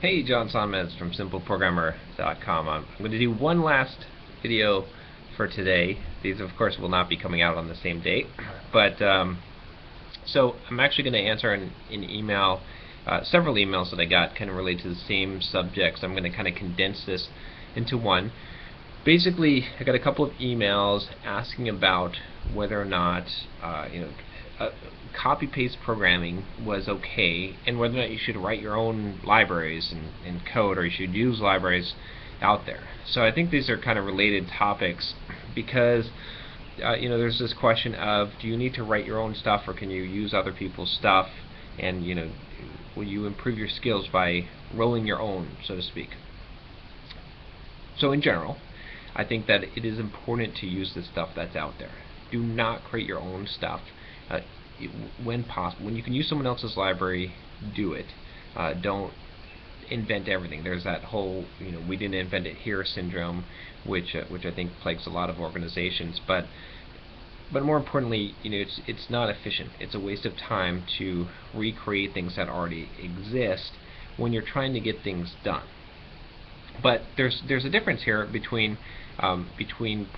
Hey, John Sonmez from SimpleProgrammer.com. I'm going to do one last video for today. These, of course, will not be coming out on the same date, but so I'm actually going to answer an email, several emails that I got kind of related to the same subjects. I'm going to kind of condense this into one. Basically, I got a couple of emails asking about whether or not copy-paste programming was okay, and whether or not you should write your own libraries and code, or you should use libraries out there. So I think these are kind of related topics because there's this question of, do you need to write your own stuff, or can you use other people's stuff, and will you improve your skills by rolling your own, so to speak. So in general, I think that it is important to use the stuff that's out there. Do not create your own stuff. When possible, when you can use someone else's library, do it. Don't invent everything. There's that whole we didn't invent it here syndrome, which I think plagues a lot of organizations. But more importantly, it's not efficient. It's a waste of time to recreate things that already exist when you're trying to get things done. But there's a difference here between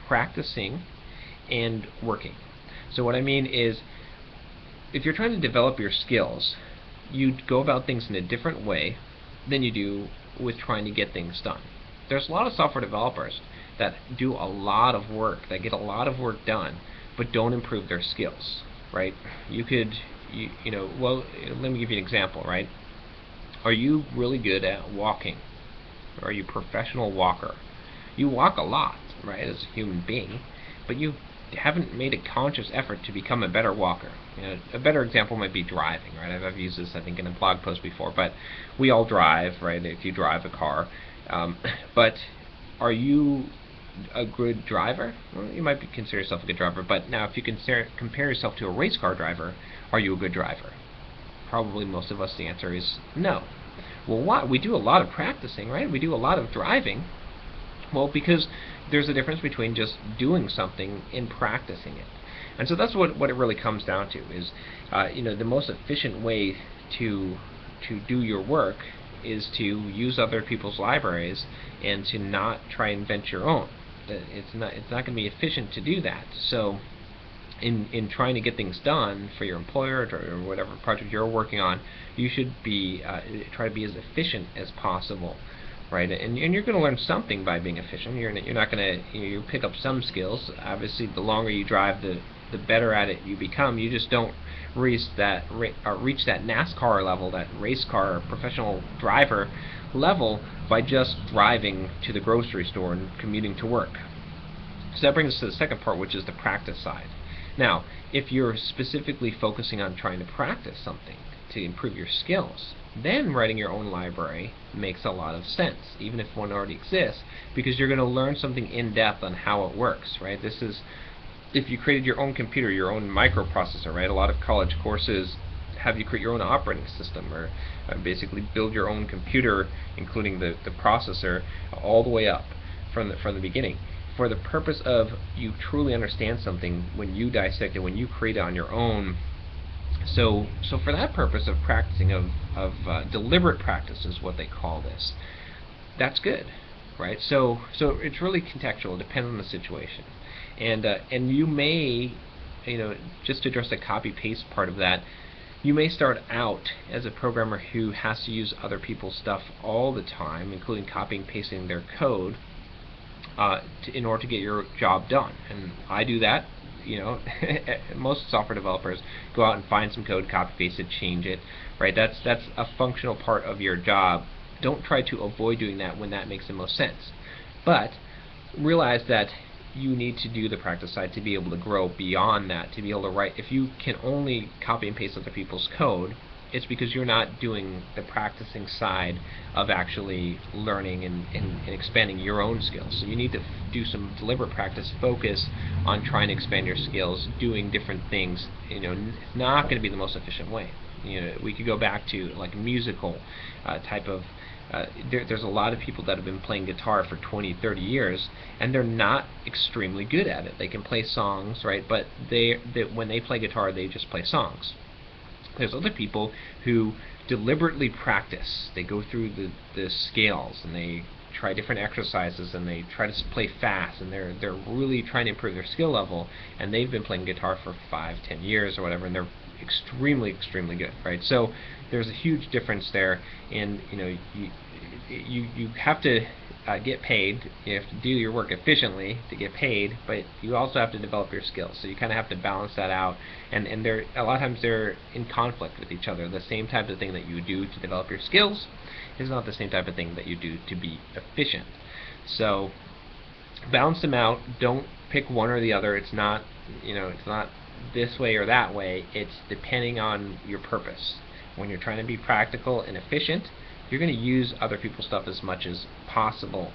practicing and working. So what I mean is, if you're trying to develop your skills, you go about things in a different way than you do with trying to get things done. There's a lot of software developers that do a lot of work, that get a lot of work done, but don't improve their skills, right? You could, well, let me give you an example, right? Are you really good at walking? Are you a professional walker? You walk a lot, right, as a human being, but you haven't made a conscious effort to become a better walker. A better example might be driving, right? I've used this, I think, in a blog post before, but we all drive, right? If you drive a car, but are you a good driver? Well, you might consider yourself a good driver, but now if you compare yourself to a race car driver, are you a good driver? Probably most of us, the answer is no. Well, why? We do a lot of practicing, right? We do a lot of driving. Well, because there's a difference between just doing something and practicing it. And so that's what it really comes down to, is the most efficient way to do your work is to use other people's libraries and to not try and invent your own. It's not going to be efficient to do that. So in trying to get things done for your employer or whatever project you're working on, you should be try to be as efficient as possible, right? And you're going to learn something by being efficient. You're not going to you pick up some skills. Obviously, the longer you drive, the better at it you become. You just don't reach that NASCAR level, that race car professional driver level, by just driving to the grocery store and commuting to work. So that brings us to the second part, which is the practice side. Now, if you're specifically focusing on trying to practice something to improve your skills, then writing your own library makes a lot of sense, even if one already exists, because you're going to learn something in depth on how it works, right? This is, if you created your own computer, your own microprocessor, right? A lot of college courses have you create your own operating system, or basically build your own computer, including the processor, all the way up from the beginning, for the purpose of you truly understand something when you dissect it, when you create it on your own. So for that purpose of practicing, of deliberate practice is what they call this. That's good, right? So it's really contextual. It depends on the situation, and you may, just to address the copy-paste part of that, you may start out as a programmer who has to use other people's stuff all the time, including copying and pasting their code, in order to get your job done. And I do that. Most software developers go out and find some code, copy paste it, change it, right? That's a functional part of your job. Don't try to avoid doing that when that makes the most sense, but realize that you need to do the practice side to be able to grow beyond that, to be able to write. If you can only copy and paste other people's code, it's because you're not doing the practicing side of actually learning and expanding your own skills. So you need to do some deliberate practice, focus on trying to expand your skills, doing different things. It's not going to be the most efficient way. We could go back to like musical type of there's a lot of people that have been playing guitar for 20, 30 years, and they're not extremely good at it. They can play songs, right? But when they play guitar, they just play songs. There's other people who deliberately practice. They go through the scales, and they try different exercises, and they try to play fast, and they're really trying to improve their skill level, and they've been playing guitar for 5-10 years or whatever, and they're extremely good, right? So there's a huge difference there. And you have to get paid. You have to do your work efficiently to get paid, but you also have to develop your skills. So you kind of have to balance that out, and they're a lot of times they're in conflict with each other. The same type of thing that you do to develop your skills is not the same type of thing that you do to be efficient. So balance them out. Don't pick one or the other. It's not this way or that way. It's depending on your purpose. When you're trying to be practical and efficient, you're going to use other people's stuff as much as possible.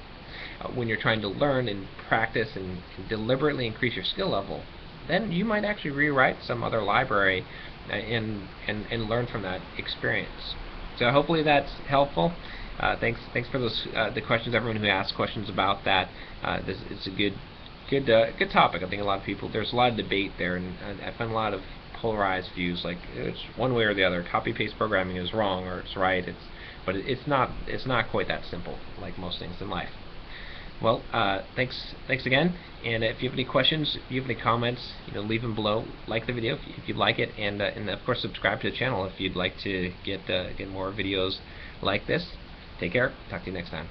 When you're trying to learn and practice and deliberately increase your skill level, then you might actually rewrite some other library and learn from that experience. So hopefully that's helpful. Thanks for the questions, everyone who asked questions about that. It's a good topic. I think a lot of people, there's a lot of debate there, and I find a lot of polarized views, like it's one way or the other. Copy-paste programming is wrong or it's right. But it's not quite that simple, like most things in life. Well, thanks again. And if you have any questions, if you have any comments, leave them below. Like the video if you'd like it, and of course subscribe to the channel if you'd like to get more videos like this. Take care. Talk to you next time.